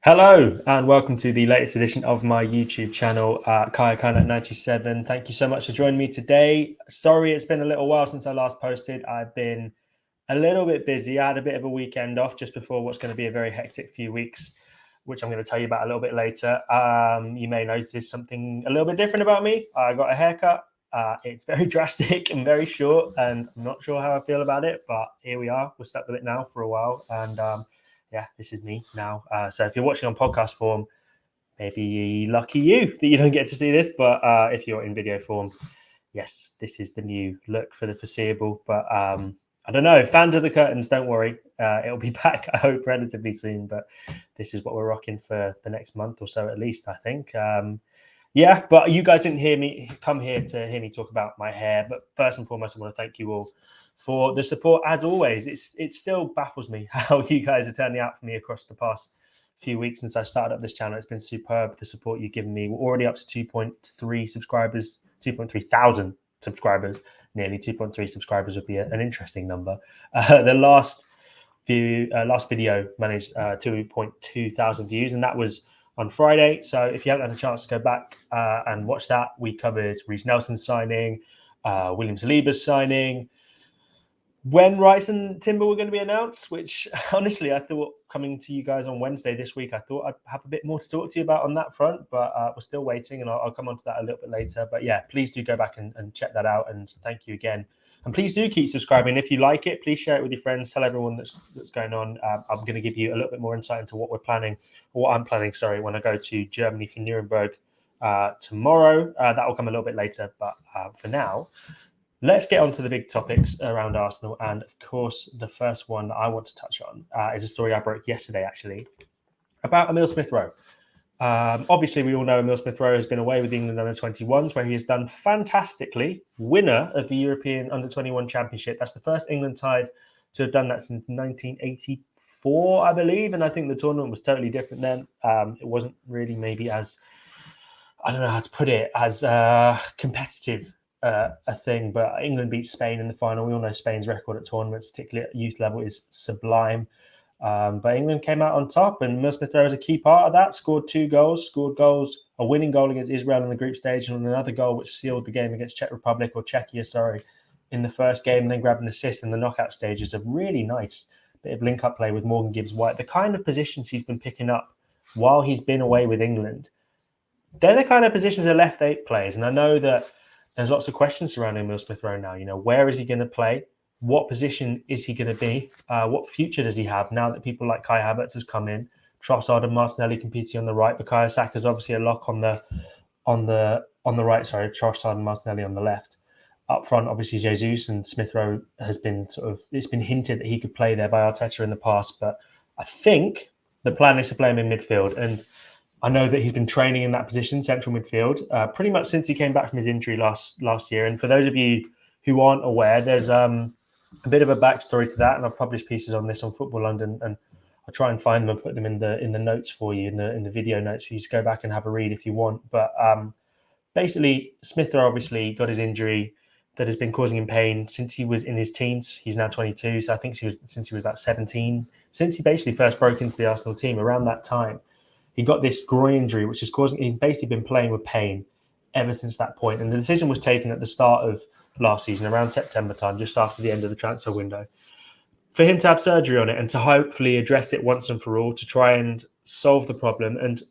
Hello and welcome to the latest edition of my YouTube channel, Kaya Kaynak 97. Thank you so much for joining me today. Sorry, it's been a little while since I last posted. I've been a little bit busy. I had a bit of a weekend off just before what's going to be a very hectic few weeks, which I'm going to tell you about a little bit later. You may notice something a little bit different about me. I got a haircut. It's very drastic and very short, and I'm not sure how I feel about it, but here we are. We're stuck with it now for a while, and yeah, this is me now. So if you're watching on podcast form, maybe lucky you that you don't get to see this. But if you're in video form, yes, this is the new look for the foreseeable. But I don't know. Fans of the curtains, don't worry. It'll be back, I hope, relatively soon. But this is what we're rocking for the next month or so, at least, I think. Yeah, but you guys didn't come here to hear me talk about my hair. But first and foremost, I want to thank you all for the support. As always, it still baffles me how you guys are turning out for me across the past few weeks since I started up this channel. It's been superb, the support you've given me. We're already up to 2.3 subscribers, 2.3 thousand subscribers. Nearly 2.3 subscribers would be an interesting number. The last video managed 2.2 thousand views, and that was on Friday. So if you haven't had a chance to go back and watch that, we covered Reece Nelson's signing, William Saliba's signing, when Rice and Timber were going to be announced, which honestly, I thought coming to you guys on Wednesday this week, I thought I'd have a bit more to talk to you about on that front, but we're still waiting, and I'll come on to that a little bit later. But yeah, please do go back and check that out, and thank you again. And please do keep subscribing. If you like it, please share it with your friends. Tell everyone that's going on. I'm going to give you a little bit more insight into what I'm planning, when I go to Germany for Nuremberg tomorrow. That will come a little bit later, but for now, let's get on to the big topics around Arsenal. And of course, the first one that I want to touch on is a story I broke yesterday, actually, about Emile Smith Rowe. Obviously, we all know Emile Smith Rowe has been away with England under-21s, where he has done fantastically. Winner of the European under-21 Championship. That's the first England side to have done that since 1984, I believe. And I think the tournament was totally different then. It wasn't really maybe as, I don't know how to put it, as competitive a thing, but England beat Spain in the final. We all know Spain's record at tournaments, particularly at youth level, is sublime. But England came out on top, and Emile Smith Rowe was a key part of that. Scored a winning goal against Israel in the group stage, and another goal which sealed the game against Czechia, in the first game, and then grabbed an assist in the knockout stages. A really nice bit of link-up play with Morgan Gibbs-White. The kind of positions he's been picking up while he's been away with England, they're the kind of positions that left eight plays. And I know that there's lots of questions surrounding Emile Smith Rowe now. You know, where is he going to play? What position is he going to be? What future does he have now that people like Kai Havertz has come in? Trossard and Martinelli competing on the right. Bukayo Saka's obviously a lock on the right. Sorry, Trossard and Martinelli on the left. Up front, obviously Jesus, and Smith Rowe has been it's been hinted that he could play there by Arteta in the past, but I think the plan is to play him in midfield. And I know that he's been training in that position, central midfield, pretty much since he came back from his injury last year. And for those of you who aren't aware, there's a bit of a backstory to that, and I've published pieces on this on Football London, and I'll try and find them and put them in the notes for you, in the video notes for you to go back and have a read if you want. But basically, Smith Rowe obviously got his injury that has been causing him pain since he was in his teens. He's now 22, so I think since he was about 17, since he basically first broke into the Arsenal team around that time. He got this groin injury, which is he's basically been playing with pain ever since that point. And the decision was taken at the start of last season, around September time, just after the end of the transfer window, for him to have surgery on it and to hopefully address it once and for all, to try and solve the problem. And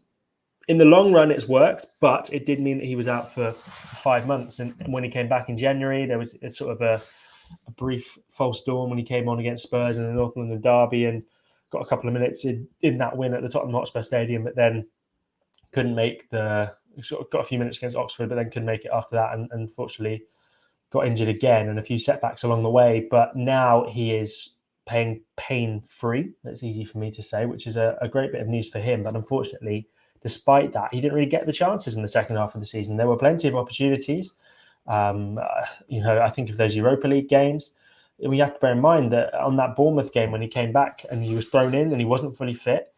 in the long run, it's worked, but it did mean that he was out for 5 months. And when he came back in January, there was a sort of a brief false dawn when he came on against Spurs in the North London derby and got a couple of minutes in that win at the Tottenham Hotspur Stadium, but then couldn't make got a few minutes against Oxford, but then couldn't make it after that, and unfortunately got injured again and a few setbacks along the way. But now he is paying pain-free. That's easy for me to say, which is a great bit of news for him. But unfortunately, despite that, he didn't really get the chances in the second half of the season. There were plenty of opportunities. I think of those Europa League games. We have to bear in mind that on that Bournemouth game, when he came back and he was thrown in and he wasn't fully fit,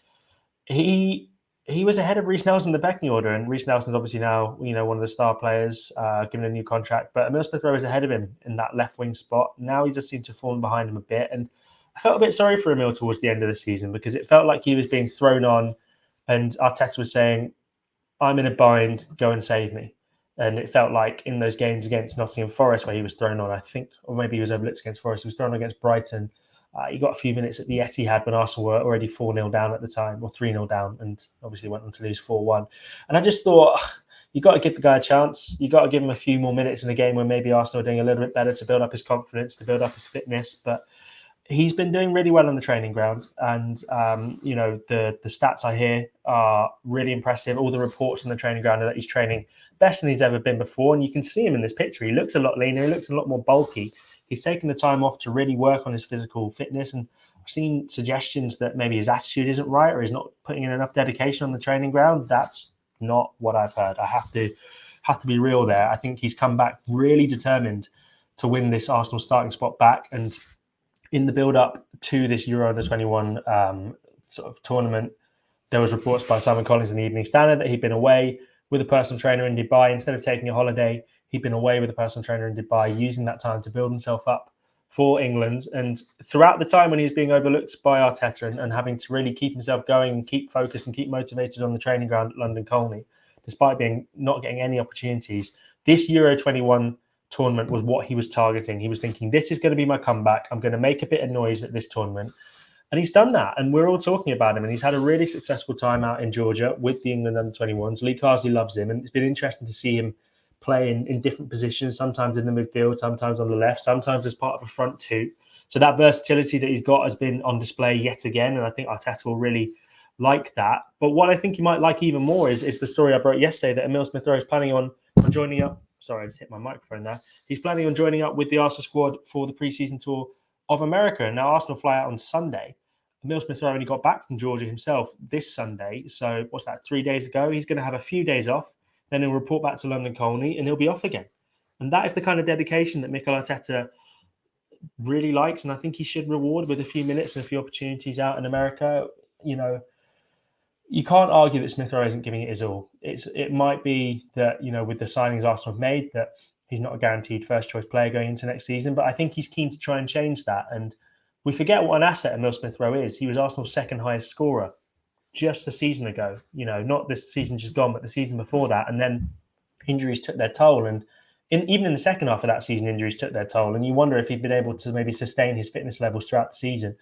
he was ahead of Reece Nelson in the pecking order. And Reece Nelson's obviously now, one of the star players, given a new contract. But Emile Smith Rowe is ahead of him in that left wing spot. Now he just seemed to have fallen behind him a bit. And I felt a bit sorry for Emile towards the end of the season, because it felt like he was being thrown on And Arteta was saying, I'm in a bind, go and save me. And it felt like in those games against Nottingham Forest, where he was thrown on, I think, or maybe he was overlooked against Forest, he was thrown on against Brighton. He got a few minutes at the Etihad when Arsenal were already 4-0 down at the time, or 3-0 down, and obviously went on to lose 4-1. And I just thought, you got to give the guy a chance. You got to give him a few more minutes in a game where maybe Arsenal are doing a little bit better to build up his confidence, to build up his fitness. But he's been doing really well on the training ground, and the stats I hear are really impressive. All the reports on the training ground are that he's training better than he's ever been before, and you can see him in this picture. He looks a lot leaner. He looks a lot more bulky. He's taken the time off to really work on his physical fitness, and I've seen suggestions that maybe his attitude isn't right or he's not putting in enough dedication on the training ground. That's not what I've heard. I have to be real there. I think he's come back really determined to win this Arsenal starting spot back, and in the build-up to this Euro Under-21 sort of tournament, there was reports by Simon Collins in the Evening Standard that he'd been away with a personal trainer in Dubai. Instead of taking a holiday, he'd been away with a personal trainer in Dubai, using that time to build himself up for England. And throughout the time when he was being overlooked by Arteta and having to really keep himself going and keep focused and keep motivated on the training ground at London Colney, despite not getting any opportunities, this Euro 21 tournament was what he was targeting. He was thinking, this is going to be my comeback. I'm going to make a bit of noise at this tournament. And he's done that. And we're all talking about him. And he's had a really successful time out in Georgia with the England Under-21s. Lee Carsley loves him. And it's been interesting to see him play in different positions, sometimes in the midfield, sometimes on the left, sometimes as part of a front two. So that versatility that he's got has been on display yet again. And I think Arteta will really like that. But what I think he might like even more is the story I brought yesterday that Emile Smith Rowe is planning on joining up. Sorry, I just hit my microphone there. He's planning on joining up with the Arsenal squad for the pre-season tour of America. And now Arsenal fly out on Sunday. Emile Smith Rowe only got back from Georgia himself this Sunday. So what's that, 3 days ago? He's going to have a few days off. Then he'll report back to London Colney and he'll be off again. And that is the kind of dedication that Mikel Arteta really likes. And I think he should reward with a few minutes and a few opportunities out in America. You know, you can't argue that Smith Rowe isn't giving it his all. It might be that, with the signings Arsenal have made, that he's not a guaranteed first-choice player going into next season. But I think he's keen to try and change that. And we forget what an asset Emile Smith Rowe is. He was Arsenal's second highest scorer just a season ago. Not this season just gone, but the season before that. And then injuries took their toll. And even in the second half of that season, injuries took their toll. And you wonder if he'd been able to maybe sustain his fitness levels throughout the season.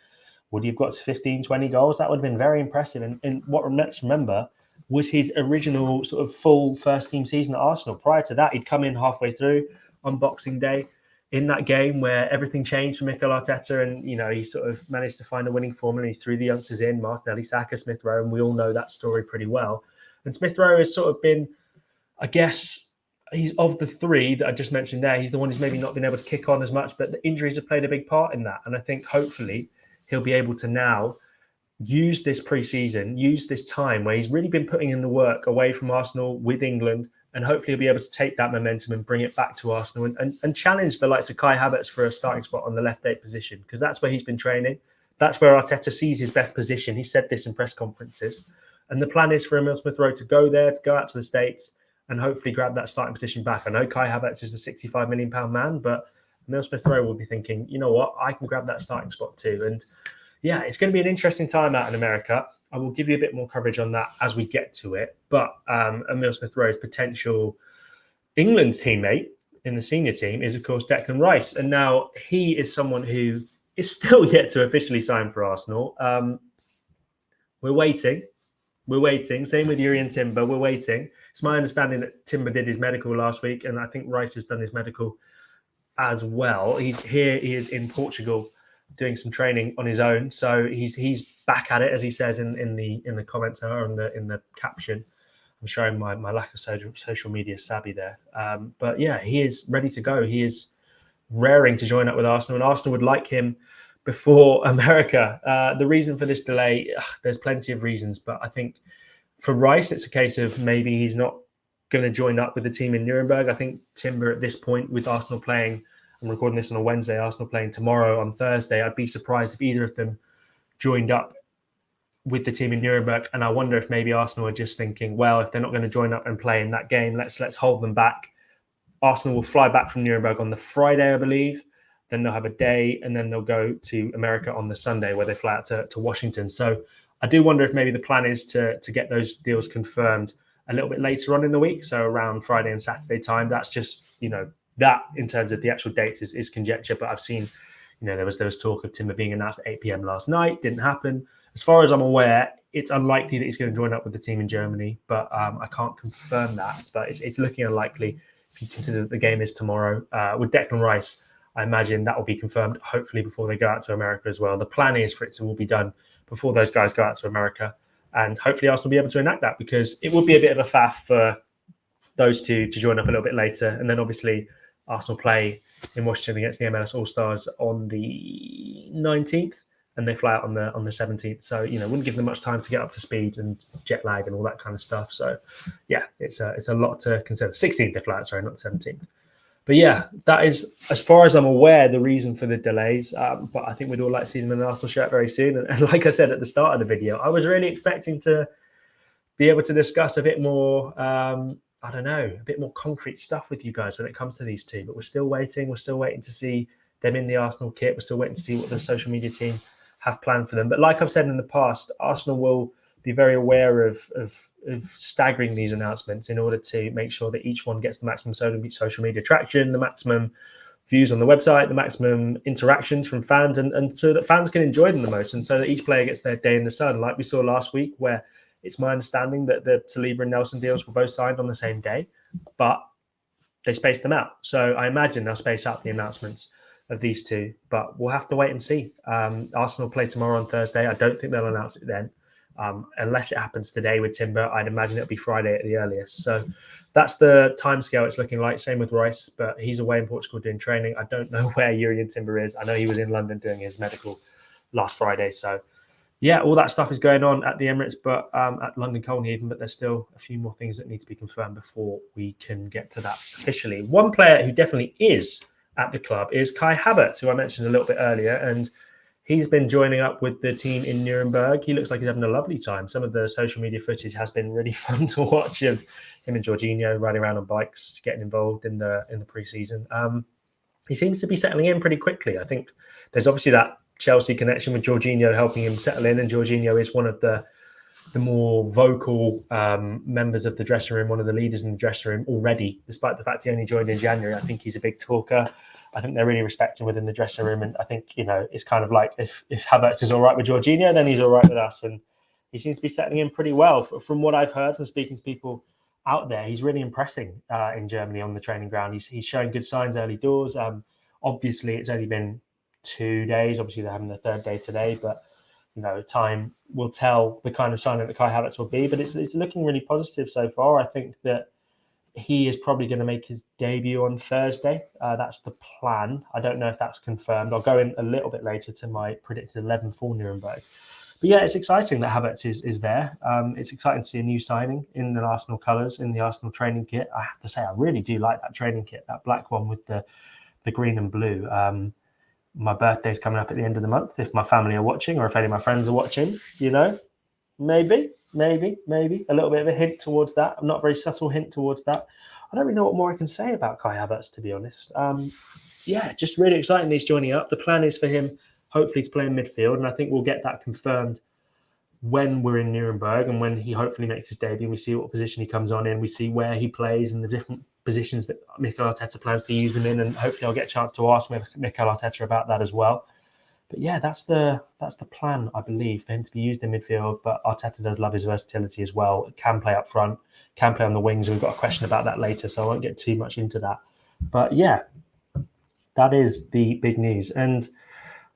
Would he have got to 15, 20 goals? That would have been very impressive. And what let's remember was his original sort of full first-team season at Arsenal. Prior to that, he'd come in halfway through on Boxing Day in that game where everything changed for Mikel Arteta, and he sort of managed to find a winning formula. He threw the youngsters in, Martinelli, Saka, Smith Rowe, and we all know that story pretty well. And Smith Rowe has sort of been, I guess, he's of the three that I just mentioned there, he's the one who's maybe not been able to kick on as much, but the injuries have played a big part in that. And I think hopefully he'll be able to now use this pre-season, use this time where he's really been putting in the work away from Arsenal with England, and hopefully he'll be able to take that momentum and bring it back to Arsenal and challenge the likes of Kai Havertz for a starting spot on the left 8 position, because that's where he's been training. That's where Arteta sees his best position. He said this in press conferences. And the plan is for Emile Smith Rowe to go there, to go out to the States and hopefully grab that starting position back. I know Kai Havertz is the £65 million man, but Emile Smith Rowe will be thinking, you know what, I can grab that starting spot too. And yeah, it's going to be an interesting time out in America. I will give you a bit more coverage on that as we get to it. But Emile Smith Rowe's potential England teammate in the senior team is, of course, Declan Rice. And now he is someone who is still yet to officially sign for Arsenal. We're waiting. Same with Jurrien Timber. We're waiting. It's my understanding that Timber did his medical last week, and I think Rice has done his medical as well. He's here. He is in Portugal doing some training on his own. So he's back at it, as he says in the comments or in the caption. I'm showing my lack of social media savvy there. But yeah, he is ready to go. He is raring to join up with Arsenal, and Arsenal would like him before America. The reason for this delay, there's plenty of reasons, but I think for Rice, it's a case of maybe he's not going to join up with the team in Nuremberg. I think Timber at this point, with Arsenal playing, I'm recording this on a Wednesday, Arsenal playing tomorrow on Thursday, I'd be surprised if either of them joined up with the team in Nuremberg. And I wonder if maybe Arsenal are just thinking, well, if they're not going to join up and play in that game, let's hold them back. Arsenal will fly back from Nuremberg on the Friday, I believe. Then they'll have a day, and then they'll go to America on the Sunday, where they fly out to Washington. So I do wonder if maybe the plan is to get those deals confirmed a little bit later on in the week, so around Friday and Saturday time. That's just, that in terms of the actual dates is conjecture, but I've seen, there was talk of Timber being announced at 8 p.m. last night. Didn't happen. As far as I'm aware, it's unlikely that he's going to join up with the team in Germany, but I can't confirm that. But it's looking unlikely if you consider that the game is tomorrow. With Declan Rice, I imagine that will be confirmed, hopefully before they go out to America as well. The plan is for it to all be done before those guys go out to America. And hopefully Arsenal will be able to enact that, because it would be a bit of a faff for those two to join up a little bit later. And then obviously Arsenal play in Washington against the MLS All-Stars on the 19th, and they fly out on the 17th. So, wouldn't give them much time to get up to speed and jet lag and all that kind of stuff. So, yeah, it's a lot to consider. 16th they fly out, sorry, not 17th. But yeah, that is, as far as I'm aware, the reason for the delays. But I think we'd all like to see them in an Arsenal shirt very soon. And like I said at the start of the video, I was really expecting to be able to discuss a bit more, a bit more concrete stuff with you guys when it comes to these two. But we're still waiting. We're still waiting to see them in the Arsenal kit. We're still waiting to see what the social media team have planned for them. But like I've said in the past, Arsenal will be very aware of staggering these announcements in order to make sure that each one gets the maximum social media traction, the maximum views on the website, the maximum interactions from fans, and so that fans can enjoy them the most, and so that each player gets their day in the sun, like we saw last week, where it's my understanding that the Saliba and Nelson deals were both signed on the same day, but they spaced them out. So I imagine they'll space out the announcements of these two, but we'll have to wait and see. Arsenal play tomorrow on Thursday. I don't think they'll announce it then. Unless it happens today with Timber, I'd imagine it'll be Friday at the earliest. So that's the timescale it's looking like. Same with Rice, but he's away in Portugal doing training. I don't know where Jurrien Timber is. I know he was in London doing his medical last Friday. So yeah, all that stuff is going on at the Emirates, but at London Colney even, but there's still a few more things that need to be confirmed before we can get to that officially. One player who definitely is at the club is Kai Havertz, who I mentioned a little bit earlier, and he's been joining up with the team in Nuremberg. He looks like he's having a lovely time. Some of the social media footage has been really fun to watch of him and Jorginho riding around on bikes, getting involved in the pre-season. He seems to be settling in pretty quickly. I think there's obviously that Chelsea connection with Jorginho helping him settle in, and Jorginho is one of the more vocal members of the dressing room, one of the leaders in the dressing room already, despite the fact he only joined in January. I think he's a big talker. I think they're really respecting within the dressing room. And I think, it's kind of like if Havertz is all right with Jorginho, then he's all right with us. And he seems to be settling in pretty well. From what I've heard from speaking to people out there, he's really impressing in Germany on the training ground. He's showing good signs early doors. Obviously, it's only been 2 days. Obviously, they're having the third day today. But, time will tell the kind of signing that Kai Havertz will be. But it's looking really positive so far. I think that he is probably going to make his debut on Thursday. That's the plan. I don't know if that's confirmed. I'll go in a little bit later to my predicted 11 for Nuremberg. But yeah, it's exciting that Havertz is there. It's exciting to see a new signing in the Arsenal colours, in the Arsenal training kit. I have to say, I really do like that training kit, that black one with the green and blue. My birthday's coming up at the end of the month. If my family are watching, or if any of my friends are watching, maybe a little bit of a hint towards that. I'm not a very subtle hint towards that. I don't really know what more I can say about Kai Havertz, to be honest. Just really exciting that he's joining up. The plan is for him, hopefully, to play in midfield, and I think we'll get that confirmed when we're in Nuremberg and when he hopefully makes his debut. We see what position he comes on in. We see where he plays and the different positions that Mikel Arteta plans to use him in, and hopefully I'll get a chance to ask Mikel Arteta about that as well. But yeah, that's the plan, I believe, for him to be used in midfield. But Arteta does love his versatility as well. Can play up front, can play on the wings. We've got a question about that later, so I won't get too much into that. But yeah, that is the big news. And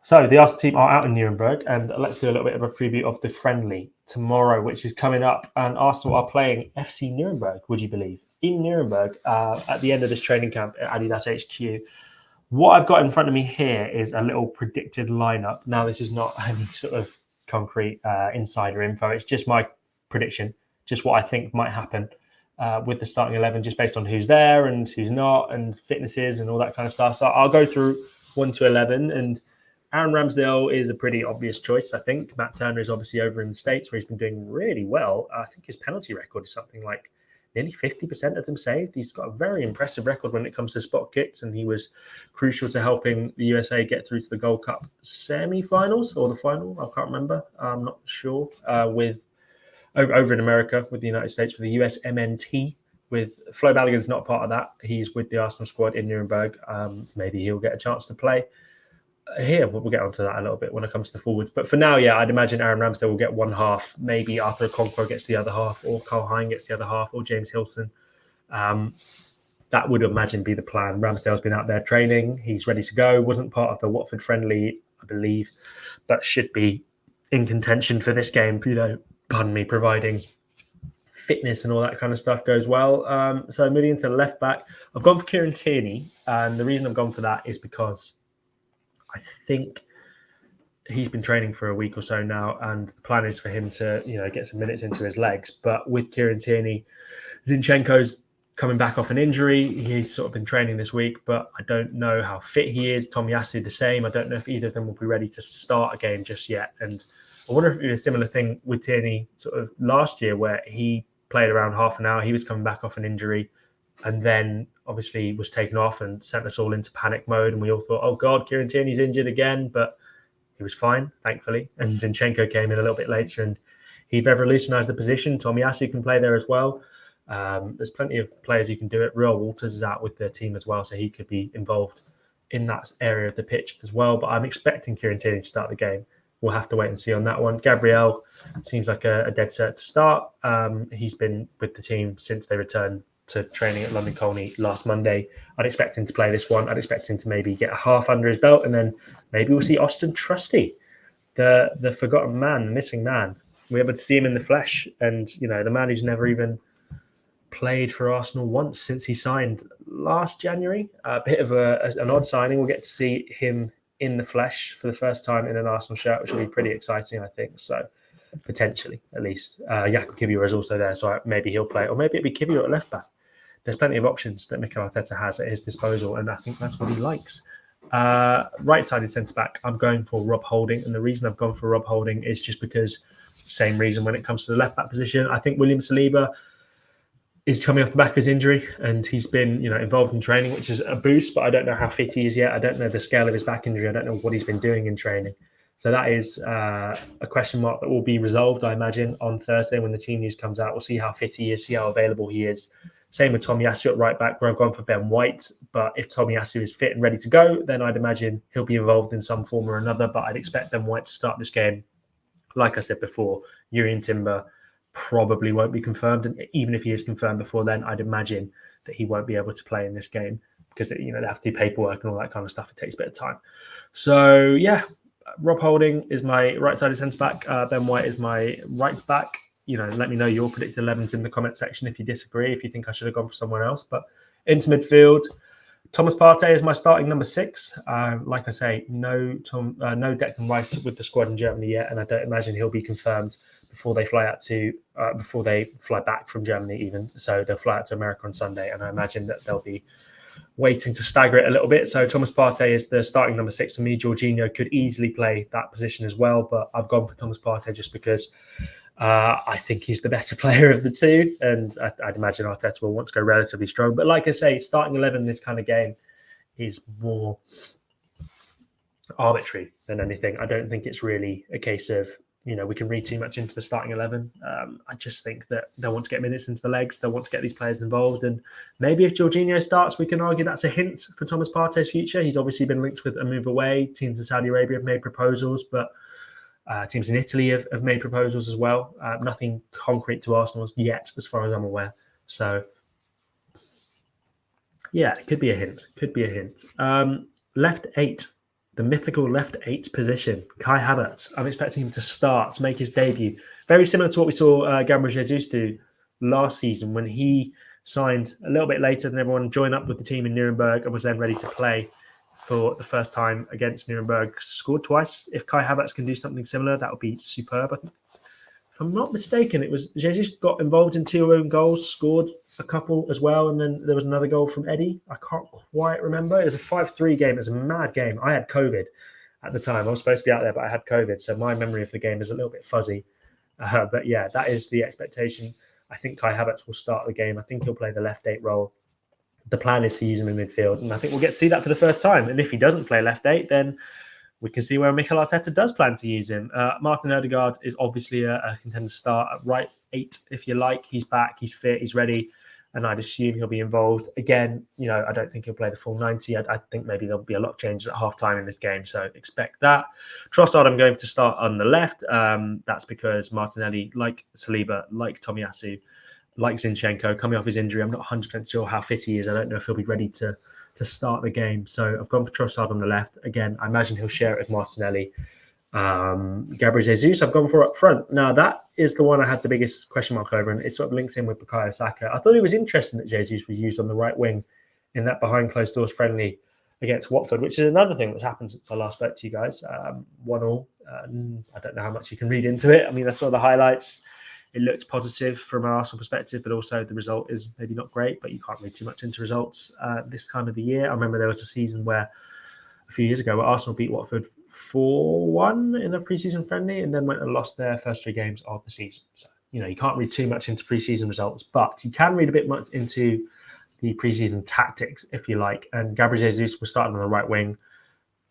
so the Arsenal team are out in Nuremberg, and let's do a little bit of a preview of the friendly tomorrow, which is coming up. And Arsenal are playing FC Nurnberg, would you believe, in Nuremberg at the end of this training camp at Adidas HQ. What I've got in front of me here is a little predicted lineup. Now, this is not any sort of concrete insider info. It's just my prediction, just what I think might happen with the starting 11, just based on who's there and who's not, and fitnesses and all that kind of stuff. So I'll go through 1 to 11, and Aaron Ramsdale is a pretty obvious choice, I think. Matt Turner is obviously over in the States, where he's been doing really well. I think his penalty record is something like nearly 50% of them saved. He's got a very impressive record when it comes to spot kicks, and he was crucial to helping the USA get through to the Gold Cup semi-finals or the final. I can't remember. I'm not sure. With over in America with the United States with the USMNT. With Flo Balogun's not part of that. He's with the Arsenal squad in Nuremberg. Maybe he'll get a chance to play here. We'll get onto that a little bit when it comes to forwards. But for now, yeah, I'd imagine Aaron Ramsdale will get one half. Maybe Arthur Okonkwo gets the other half, or Carl Hein gets the other half, or James Hilson. That would imagine be the plan. Ramsdale's been out there training. He's ready to go. Wasn't part of the Watford friendly, I believe, but should be in contention for this game, pardon me, providing fitness and all that kind of stuff goes well. So moving into left back, I've gone for Kieran Tierney, and the reason I've gone for that is because I think he's been training for a week or so now, and the plan is for him to, get some minutes into his legs. But with Kieran Tierney, Zinchenko's coming back off an injury. He's sort of been training this week, but I don't know how fit he is. Tomiyasu the same. I don't know if either of them will be ready to start a game just yet. And I wonder if it was a similar thing with Tierney sort of last year, where he played around half an hour. He was coming back off an injury, and then obviously was taken off and sent us all into panic mode. And we all thought, oh God, Kieran Tierney's injured again, but he was fine, thankfully. And Zinchenko came in a little bit later, and he revolutionised the position. Tomiyasu can play there as well. There's plenty of players who can do it. Real Walters is out with the team as well, so he could be involved in that area of the pitch as well. But I'm expecting Kieran Tierney to start the game. We'll have to wait and see on that one. Gabriel seems like a dead cert to start. He's been with the team since they returned to training at London Colney last Monday. I'd expect him to play this one. I'd expect him to maybe get a half under his belt, and then maybe we'll see Austin Trusty, the forgotten man, the missing man. We're able to see him in the flesh, and the man who's never even played for Arsenal once since he signed last January. A bit of an odd signing. We'll get to see him in the flesh for the first time in an Arsenal shirt, which will be pretty exciting, I think. So potentially, at least. Jakub Kiwior is also there, so maybe he'll play, or maybe it'll be Kiwior at left back. There's plenty of options that Mikel Arteta has at his disposal, and I think that's what he likes. Right-sided centre-back, I'm going for Rob Holding, and the reason I've gone for Rob Holding is just because, same reason when it comes to the left-back position. I think William Saliba is coming off the back of his injury, and he's been involved in training, which is a boost, but I don't know how fit he is yet. I don't know the scale of his back injury. I don't know what he's been doing in training. So that is a question mark that will be resolved, I imagine, on Thursday when the team news comes out. We'll see how fit he is, see how available he is. Same with Tomiyasu at right back, where I've gone for Ben White. But if Tomiyasu is fit and ready to go, then I'd imagine he'll be involved in some form or another. But I'd expect Ben White to start this game. Like I said before, Jurrien Timber probably won't be confirmed. And even if he is confirmed before then, I'd imagine that he won't be able to play in this game because they have to do paperwork and all that kind of stuff. It takes a bit of time. So, yeah, Rob Holding is my right-sided centre-back. Ben White is my right back. Let me know your predicted 11s in the comment section if you disagree, if you think I should have gone for someone else. But into midfield, Thomas Partey is my starting number 6. Like I say, no Declan Rice with the squad in Germany yet, and I don't imagine he'll be confirmed before they fly back from Germany even. So they'll fly out to America on Sunday, and I imagine that they'll be waiting to stagger it a little bit. So Thomas Partey is the starting number 6 for me. Jorginho could easily play that position as well, but I've gone for Thomas Partey just because I think he's the better player of the two, and I'd imagine Arteta will want to go relatively strong. But like I say, starting 11 in this kind of game is more arbitrary than anything. I don't think it's really a case of, we can read too much into the starting 11. I just think that they'll want to get minutes into the legs. They'll want to get these players involved. And maybe if Jorginho starts, we can argue that's a hint for Thomas Partey's future. He's obviously been linked with a move away. Teams in Saudi Arabia have made proposals, but teams in Italy have made proposals as well. Nothing concrete to Arsenal yet, as far as I'm aware. So, yeah, it could be a hint. Left 8. The mythical left 8 position, Kai Havertz. I'm expecting him to start, to make his debut. Very similar to what we saw Gabriel Jesus do last season when he signed a little bit later than everyone, joined up with the team in Nuremberg and was then ready to play for the first time against Nuremberg. Scored twice. If Kai Havertz can do something similar, that would be superb. I think, if I'm not mistaken, it was Jesus got involved in 2 own goals, scored a couple as well, and then there was another goal from Eddie. I can't quite remember. It was a 5-3 game. It was a mad game. I had COVID at the time. I was supposed to be out there, but I had COVID, so my memory of the game is a little bit fuzzy. But yeah, that is the expectation. I think Kai Havertz will start the game. I think he'll play the left 8 role. The plan is to use him in midfield, and I think we'll get to see that for the first time. And if he doesn't play left 8, then we can see where Mikel Arteta does plan to use him. Martin Odegaard is obviously a contender start at right 8, if you like. He's back, he's fit, he's ready, and I'd assume he'll be involved. Again, I don't think he'll play the full 90. I think maybe there'll be a lot of changes at half-time in this game, so expect that. Trossard, I'm going to start on the left. That's because Martinelli, like Saliba, like Tomiyasu, like Zinchenko, coming off his injury, I'm not 100% sure how fit he is. I don't know if he'll be ready to start the game. So I've gone for Trossard on the left. Again, I imagine he'll share it with Martinelli. Gabriel Jesus, I've gone for up front. Now, that is the one I had the biggest question mark over, and it sort of links in with Bukayo Saka. I thought it was interesting that Jesus was used on the right wing in that behind closed doors friendly against Watford, which is another thing that's happened since I last spoke to you guys. 1-1. I don't know how much you can read into it. I mean, I saw the highlights. It looked positive from an Arsenal perspective, but also the result is maybe not great, but you can't read too much into results this time of the year. I remember there was a season where a few years ago where Arsenal beat Watford 4-1 in a pre-season friendly and then went and lost their first 3 games of the season. So, you can't read too much into pre-season results, but you can read a bit much into the pre-season tactics, if you like. And Gabriel Jesus was starting on the right wing,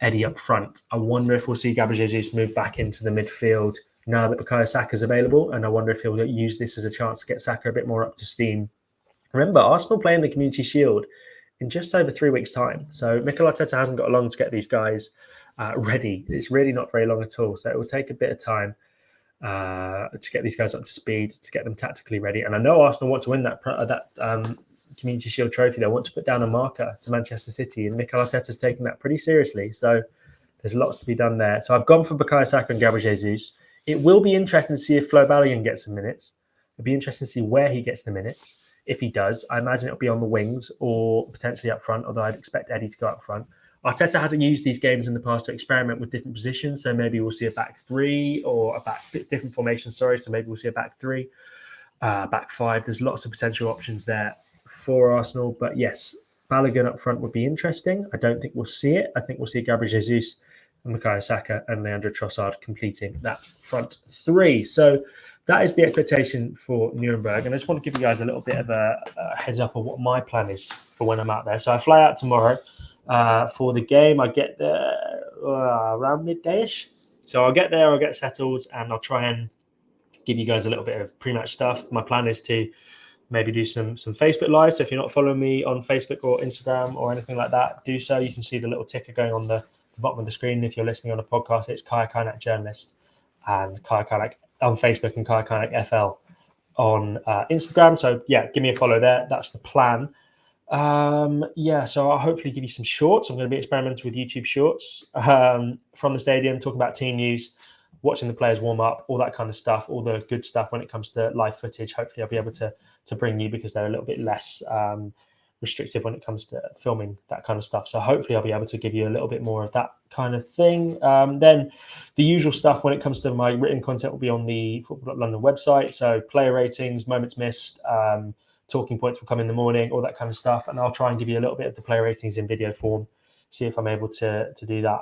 Eddie up front. I wonder if we'll see Gabriel Jesus move back into the midfield now that Bukayo Saka is available, and I wonder if he'll use this as a chance to get Saka a bit more up to steam. Remember, Arsenal play in the Community Shield in just over 3 weeks' time. So Mikel Arteta hasn't got long to get these guys ready. It's really not very long at all. So it will take a bit of time to get these guys up to speed, to get them tactically ready. And I know Arsenal want to win that Community Shield trophy. They want to put down a marker to Manchester City, and Mikel Arteta's taking that pretty seriously. So there's lots to be done there. So I've gone for Bukayo Saka and Gabriel Jesus. It will be interesting to see if Flo Balogun gets some minutes. It'll be interesting to see where he gets the minutes. If he does, I imagine it'll be on the wings or potentially up front, although I'd expect Eddie to go up front. Arteta hasn't used these games in the past to experiment with different positions, so maybe we'll see a back 3 or different formation, so maybe we'll see a back 3, back 5. There's lots of potential options there for Arsenal, but yes, Balogun up front would be interesting. I don't think we'll see it. I think we'll see Gabriel Jesus and Bukayo Saka and Leandro Trossard completing that front 3. So that is the expectation for Nuremberg. And I just want to give you guys a little bit of a heads up of what my plan is for when I'm out there. So I fly out tomorrow for the game. I get there around midday-ish. So I'll get there, I'll get settled, and I'll try and give you guys a little bit of pre-match stuff. My plan is to maybe do some Facebook Live. So if you're not following me on Facebook or Instagram or anything like that, do so. You can see the little ticker going on the bottom of the screen. If you're listening on a podcast, it's Kaya Kaynak Journalist and Kaya Kaynak on Facebook and Kaya Kaynak FL on Instagram. So yeah, give me a follow there. That's the plan. So I'll hopefully give you some shorts. I'm going to be experimenting with YouTube shorts from the stadium, talking about team news, watching the players warm up, all that kind of stuff, all the good stuff when it comes to live footage. Hopefully I'll be able to bring you, because they're a little bit less restrictive when it comes to filming that kind of stuff. So hopefully I'll be able to give you a little bit more of that kind of thing. Then the usual stuff when it comes to my written content will be on the football.london website. So player ratings, moments missed, talking points will come in the morning, all that kind of stuff. And I'll try and give you a little bit of the player ratings in video form, see if I'm able to do that.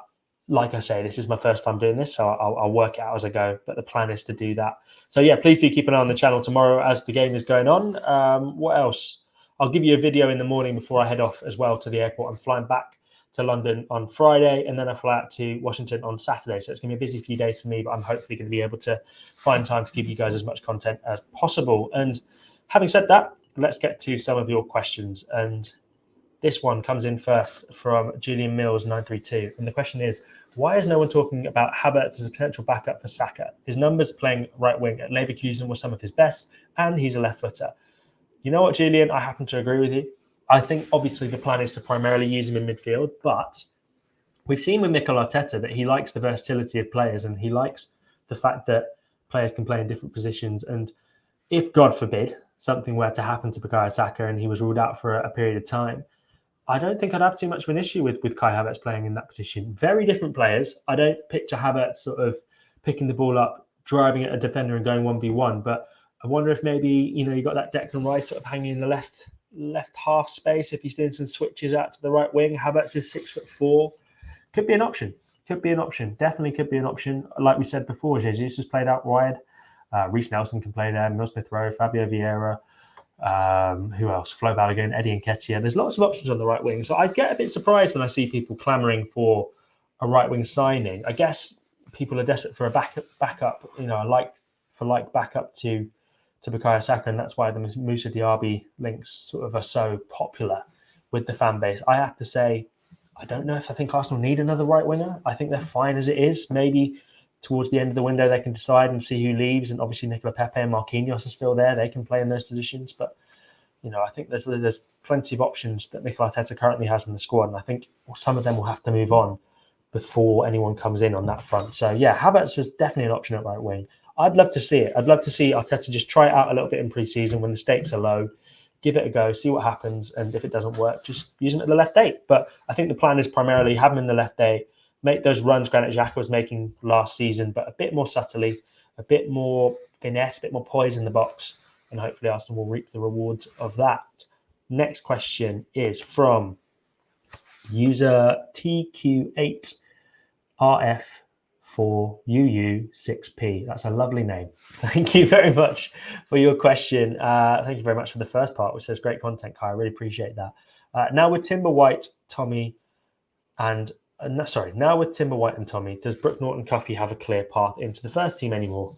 Like I say, this is my first time doing this, so I'll work it out as I go. But the plan is to do that. So yeah, please do keep an eye on the channel tomorrow as the game is going on. What else? I'll give you a video in the morning before I head off as well to the airport. I'm flying back to London on Friday, and then I fly out to Washington on Saturday. So it's going to be a busy few days for me, but I'm hopefully going to be able to find time to give you guys as much content as possible. And having said that, let's get to some of your questions. And this one comes in first from Julian Mills 932. And the question is, why is no one talking about Havertz as a potential backup for Saka? His numbers playing right wing at Leverkusen were some of his best, and he's a left footer. You know what, Julian? I happen to agree with you. I think obviously the plan is to primarily use him in midfield, but we've seen with Mikel Arteta that he likes the versatility of players, and he likes the fact that players can play in different positions. And if, God forbid, something were to happen to Bukayo Saka and he was ruled out for a period of time, I don't think I'd have too much of an issue with Kai Havertz playing in that position. Very different players. I don't picture Havertz sort of picking the ball up, driving at a defender and going 1v1, but I wonder if maybe, you got that Declan Rice sort of hanging in the left half space. If he's doing some switches out to the right wing, Havertz is 6'4". Could be an option. Definitely could be an option. Like we said before, Jesus has played out wide. Reece Nelson can play there, Emile Smith Rowe, Fabio Vieira, who else? Flo Balogun, Eddie Nketiah. There's lots of options on the right wing. So I get a bit surprised when I see people clamouring for a right wing signing. I guess people are desperate for a backup, backup to Bukayo Saka, and that's why the Moussa Diaby links sort of are so popular with the fan base. I have to say, I don't know if I think Arsenal need another right winger. I think they're fine as it is. Maybe towards the end of the window they can decide and see who leaves, and obviously Nicola Pepe and Marquinhos are still there. They can play in those positions, but I think there's plenty of options that Mikel Arteta currently has in the squad, and I think some of them will have to move on before anyone comes in on that front. So yeah, Havertz is definitely an option at right wing. I'd love to see it. I'd love to see Arteta just try it out a little bit in pre-season when the stakes are low, give it a go, see what happens, and if it doesn't work, just use him at the left eight. But I think the plan is primarily have him in the left eight, make those runs Granit Xhaka was making last season, but a bit more subtly, a bit more finesse, a bit more poise in the box, and hopefully Arsenal will reap the rewards of that. Next question is from user TQ8RF4UU6P. That's a lovely name. Thank you very much for your question. Thank you very much for the first part, which says great content, Kai. I really appreciate that. Now with Timber White and Tommy, does Brooke Norton-Cuffy have a clear path into the first team anymore?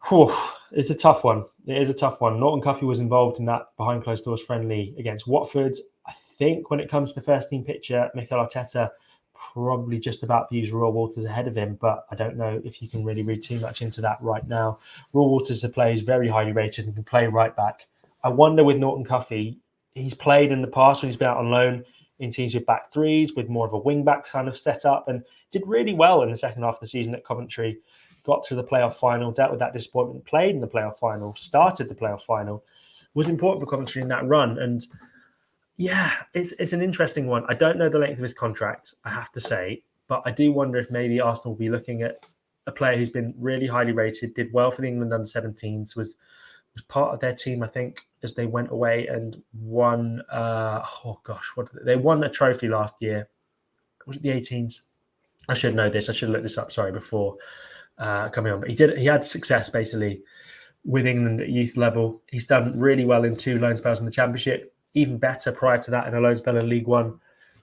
Whew, it's a tough one. It is a tough one. Norton-Cuffy was involved in that behind closed doors friendly against Watford. I think when it comes to first team picture, Mikel Arteta probably just about views Roy Walters ahead of him, but I don't know if you can really read too much into that right now. Roy Walters, the player, is very highly rated and can play right back. I wonder with Norton-Cuffy, he's played in the past when he's been out on loan in teams with back threes, with more of a wing back kind of setup, and did really well in the second half of the season at Coventry. Got through the playoff final, dealt with that disappointment, played in the playoff final, started the playoff final, was important for Coventry in that run. And yeah, it's an interesting one. I don't know the length of his contract, I have to say, but I do wonder if maybe Arsenal will be looking at a player who's been really highly rated, did well for the England under-17s, was part of their team, I think, as they went away and won. They won a trophy last year. Was it the 18s? I should know this. I should have looked this up. Sorry, before coming on, but he had success basically with England at youth level. He's done really well in 2 loan spells in the Championship, even better prior to that in a loan spell in League One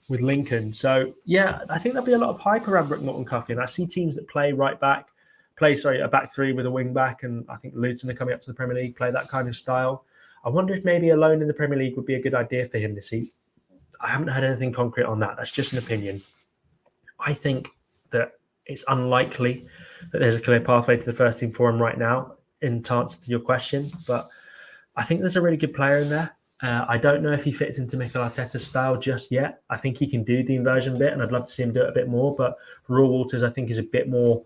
with Lincoln. So yeah, I think there'll be a lot of hype around Brooke Norton-Cuffy, and I see teams that play a back three with a wing back, and I think Luton are coming up to the Premier League, play that kind of style. I wonder if maybe a loan in the Premier League would be a good idea for him this season. I haven't heard anything concrete on that. That's just an opinion. I think that it's unlikely that there's a clear pathway to the first team for him right now, in answer to your question. But I think there's a really good player in there. I don't know if he fits into Mikel Arteta's style just yet. I think he can do the inversion bit, and I'd love to see him do it a bit more. But Roy Walters, I think, is a bit more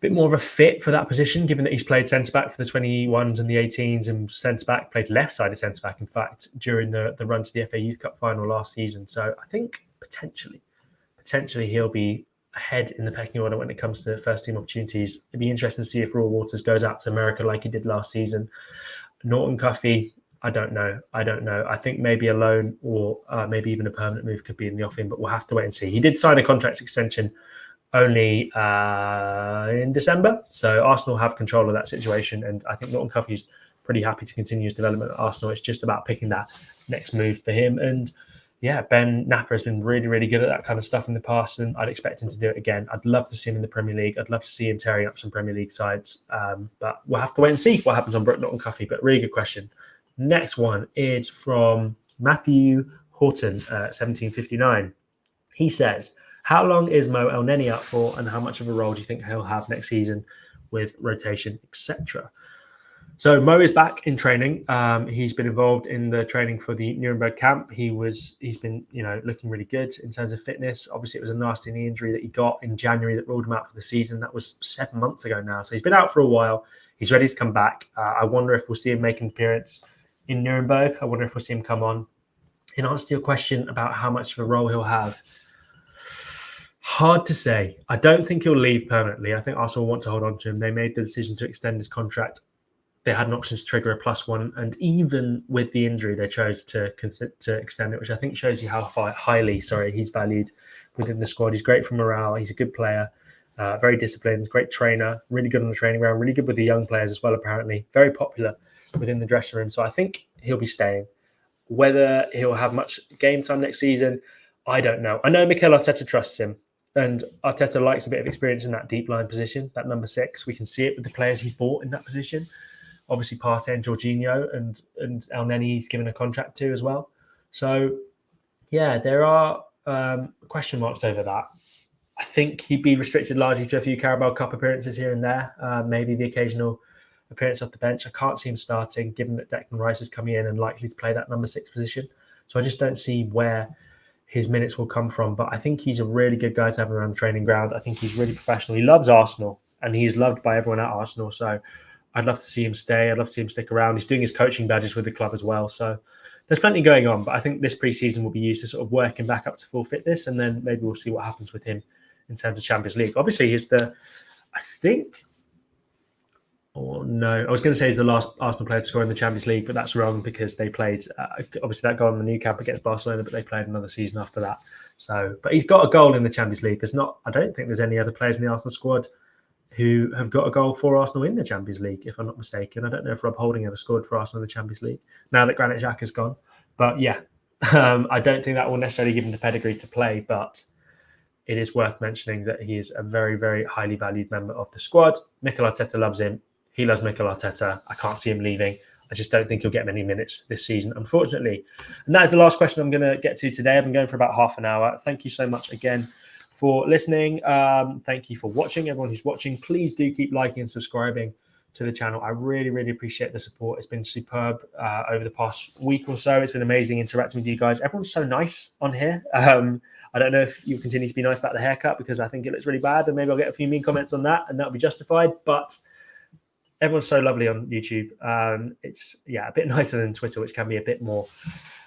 of a fit for that position, given that he's played centre-back for the 21s and the 18s, and centre-back, played left-sided centre-back, in fact, during the run to the FA Youth Cup final last season. So I think potentially he'll be ahead in the pecking order when it comes to first-team opportunities. It'd be interesting to see if Roy Walters goes out to America like he did last season. Norton-Cuffy, I don't know. I think maybe a loan or maybe even a permanent move could be in the offing, but we'll have to wait and see. He did sign a contract extension only in December, so Arsenal have control of that situation, and I think Norton-Cuffy's pretty happy to continue his development at Arsenal. It's just about picking that next move for him. And yeah, Ben Napper has been really, really good at that kind of stuff in the past, and I'd expect him to do it again. I'd love to see him in the Premier League. I'd love to see him tearing up some Premier League sides, but we'll have to wait and see what happens on Brooke Norton-Cuffy. But really good question. Next one is from Matthew Horton, 1759. He says, how long is Mo Elneny out for, and how much of a role do you think he'll have next season with rotation, etc.? So Mo is back in training. He's been involved in the training for the Nuremberg camp. He's been, looking really good in terms of fitness. Obviously, it was a nasty knee injury that he got in January that ruled him out for the season. That was 7 months ago now. So he's been out for a while. He's ready to come back. I wonder if we'll see him make an appearance in Nuremberg. I wonder if we'll see him come on. In answer to your question about how much of a role he'll have, hard to say. I don't think he'll leave permanently. I think Arsenal want to hold on to him. They made the decision to extend his contract. They had an option to trigger a +1, and even with the injury, they chose to extend it, which I think shows you how highly he's valued within the squad. He's great for morale. He's a good player. Very disciplined, great trainer, really good on the training ground, really good with the young players as well, apparently. Very popular within the dressing room. So I think he'll be staying. Whether he'll have much game time next season, I don't know. I know Mikel Arteta trusts him, and Arteta likes a bit of experience in that deep line position, that number 6. We can see it with the players he's bought in that position. Obviously, Partey and Jorginho and Elneny he's given a contract to as well. So, yeah, there are question marks over that. I think he'd be restricted largely to a few Carabao Cup appearances here and there, maybe the occasional appearance off the bench. I can't see him starting, given that Declan Rice is coming in and likely to play that number 6 position. So I just don't see where his minutes will come from. But I think he's a really good guy to have around the training ground. I think he's really professional. He loves Arsenal, and he's loved by everyone at Arsenal. So I'd love to see him stay. I'd love to see him stick around. He's doing his coaching badges with the club as well. So there's plenty going on. But I think this pre-season will be used to sort of work him back up to full fitness, and then maybe we'll see what happens with him in terms of Champions League. Obviously, he's the, I think, or no, I was going to say he's the last Arsenal player to score in the Champions League, but that's wrong because they played, obviously that goal in the new camp against Barcelona, but they played another season after that. So, but he's got a goal in the Champions League. I don't think there's any other players in the Arsenal squad who have got a goal for Arsenal in the Champions League, if I'm not mistaken. I don't know if Rob Holding ever scored for Arsenal in the Champions League, now that Granit Xhaka's gone. But yeah, I don't think that will necessarily give him the pedigree to play, but it is worth mentioning that he is a very, very highly valued member of the squad. Mikel Arteta loves him. He loves Mikel Arteta. I can't see him leaving. I just don't think he'll get many minutes this season, unfortunately. And that is the last question I'm going to get to today. I've been going for about half an hour. Thank you so much again for listening. Thank you for watching. Everyone who's watching, please do keep liking and subscribing to the channel. I really, really appreciate the support. It's been superb over the past week or so. It's been amazing interacting with you guys. Everyone's so nice on here. I don't know if you'll continue to be nice about the haircut because I think it looks really bad, and maybe I'll get a few mean comments on that, and that'll be justified. But everyone's so lovely on YouTube. It's a bit nicer than Twitter, which can be a bit more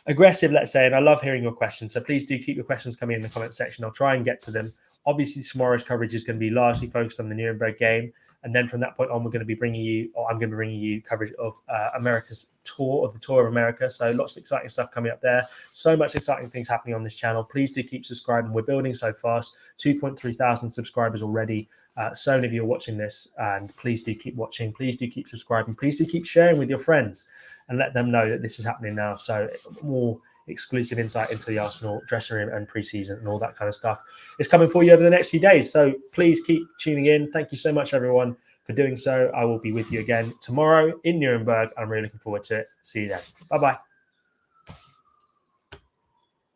aggressive, let's say. And I love hearing your questions. So please do keep your questions coming in the comment section. I'll try and get to them. Obviously, tomorrow's coverage is going to be largely focused on the Nuremberg game. And then from that point on, I'm going to be bringing you coverage of America's tour, of the Tour of America. So lots of exciting stuff coming up there. So much exciting things happening on this channel. Please do keep subscribing. We're building so fast. 2.3 thousand subscribers already. So many of you are watching this, and please do keep watching. Please do keep subscribing. Please do keep sharing with your friends and let them know that this is happening now. So more exclusive insight into the Arsenal dressing room and pre-season and all that kind of stuff is coming for you over the next few days. So please keep tuning in. Thank you so much, everyone, for doing so. I will be with you again tomorrow in Nuremberg. I'm really looking forward to it. See you then. Bye-bye.